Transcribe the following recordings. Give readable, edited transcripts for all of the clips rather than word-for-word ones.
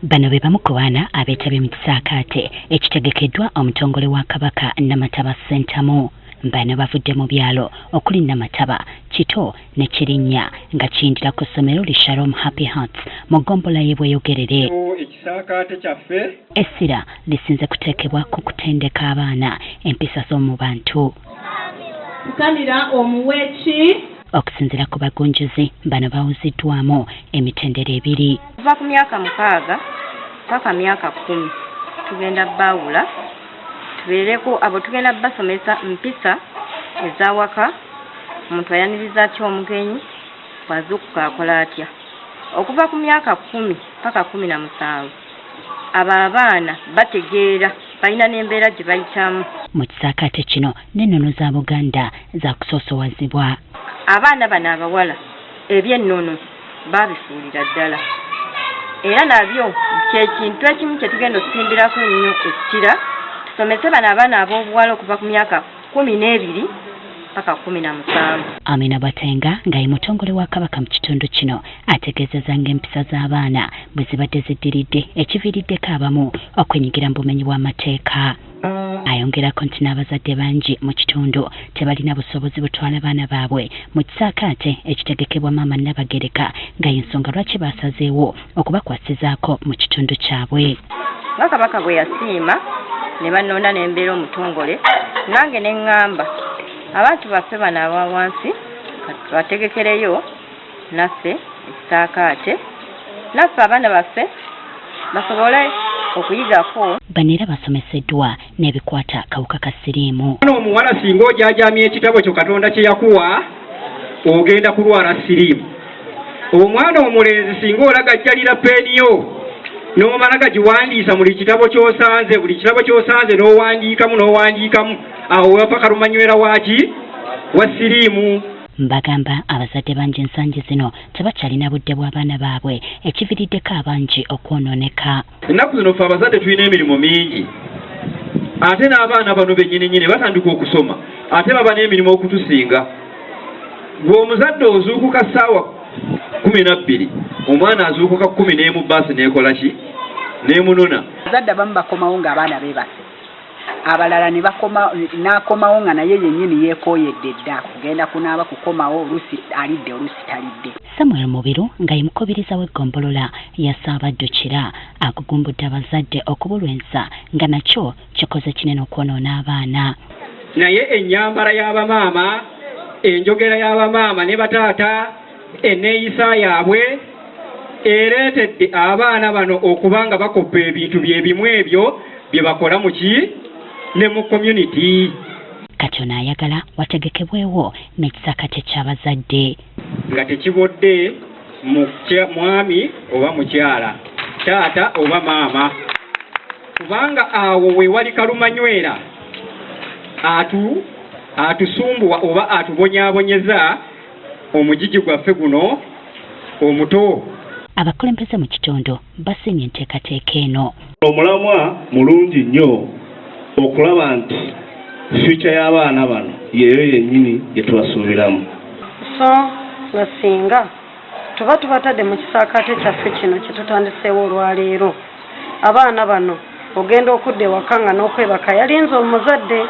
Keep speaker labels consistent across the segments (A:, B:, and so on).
A: Bano be bamu ku baana abeetabye mu kisaakaate ekitegekeddwa omutongole wa Kabaka Namataba Ssentamu. Bano bavudde mu byalo okuli Namataba, Kito ne Kirinnya nga kiyindira ku ssomero Shalom Happy Hearts mu ggombolola y'e Bweyogerere.
B: Ekisaakaate kyaffe
A: essira lisinze kuteekebwa ku kutendeka abaana empisa z'omu bantu.
C: Tukanira omuweeki
A: okusinziira ku bagunjuzi bano bawuziddwamu emitendera ebiri.
D: Kuva ku myaka 6 paka myaka 10 tugenda bawula tubeereko abo tugenda basomesa mpisa ezawaka omuntu ayaniriza atya omugenyi bwazuukuka akola atya. Okuva ku myaka 10 paka 17 abo abaana bategeera balina n'embeera gye bayitamu.
A: Mu kisaakaate kino n'ennono za Buganda za kusoosowazibwa.
D: Abaana bano abawala ebyennono babifuulira ddala era nabyo kyekintu ekimu kye tugenda okusimbirako ennyo ekkira tusomese bano abaana ab'obuwala okuva ku myaka 12 paka 17.
A: Amina Batenga nga ye mutongole wa Kabaka mu kitundu kino ategeezezza ng'empisa z'abaana bwe zibadde ziddiridde ekiviiriddeko abamu okwenyigira mu bumenyi bw'amateeka. Ayongerako nti n'abazadde bangi mu kitundu tebalina busobozi butwala baana baabwe mu kisaakaate ekitegekebwa Maama Nabagereka nga y'ensonga lwaki baasazeewo okubakwasizaako mu kitundu kyabwe.
D: Nga Kabaka bwe yasiima ne bannonda n'embeera omutongole nange ne ŋŋamba abantu baffe bano aba wansi bategekereyo naffe ekisaakaate naffe abaana baffe basobole okuyigako.
A: Bano era basomeseddwa n'ebikwata akawuka ka siriimu.
B: Omuwala singa ojaajamya ekitabo kyo Katonda kye yakuwa ogenda kulwala siriimu. Omwana omulenzi singa olagajjalira peeniyo n'omala gagiwandiisa buli kitabo ky'osanze n'owandiikamu awo wapa kalumanywera waki wa siriimu.
A: Mbagamba abazadde bangi ensangi zino tebakyalina budde bw'abaana baabwe ekiviiriddeko abangi okwonooneka.
B: Ennaku zino ffe abazadde tulina emirimu mingi ate n'abaana bano bennyini batandika okusoma ate baba n'emirimu okutusinga. Gwe omuzadde ozuukuka ssaawa 12 omwana azuukuka 11 bbaasi n'ekola ki n'emunona.
E: Abazadde abamu bakomawo ng'abaana beebase abalala ne bakoma n'akomawo nga naye yennyini yeekooyedde dda kugenda kunaaba kukomawo oluusi alidde oluusi talidde.
A: Samuel Mubiru nga ye mukubiriza w'eggombolola ya Ssaabaddukira agugumbudde abazadde okubulwensa nga nakyo kikoze kinene okwonoona abaana.
B: Naye ennyambala y'abamaama, enjogera y'abamaama ne bataata, enneeyisa yaabwe ereetedde abaana bano okuba nga bakoppa ebintu bye bimu ebyo bye bakola mu ki ne mu community.
A: Kati ono ayagala wategekebwewo n'ekisaakaate ky'abazadde
B: nga tekibodde mwami oba mukyala, taata oba maama, kubanga awo we wali kalumanywera atusumbuwa oba atubonyaabonyeza omugigi gwaffe guno omuto.
A: Abakulembeze mu kitundu basiimye enteekateeka eno.
F: Omulamwa mulungi nnyo okulaba nti future y'abaana bano yeeyo yennyini gye tubasuubiramu.
G: So nga singa tuba tubatadde mu kisaakaate kyaffe kino kye tutandiseewo olwaleero abaana bano ogenda okudda ewaka nga n'okwebaka yalinze omuzadde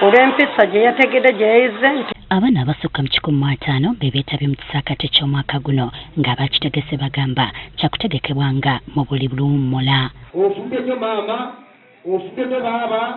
G: olw'empisa gye yategedde gye yayize nti
A: abaana abasukka mu 15 be beetabye mu kisaakaate ky'omwaka guno ng'abakitegese bagamba kyakutegekebwanga mu buli luwummula.
B: Ofudde nnyo maama, ofudde nnyo baaba.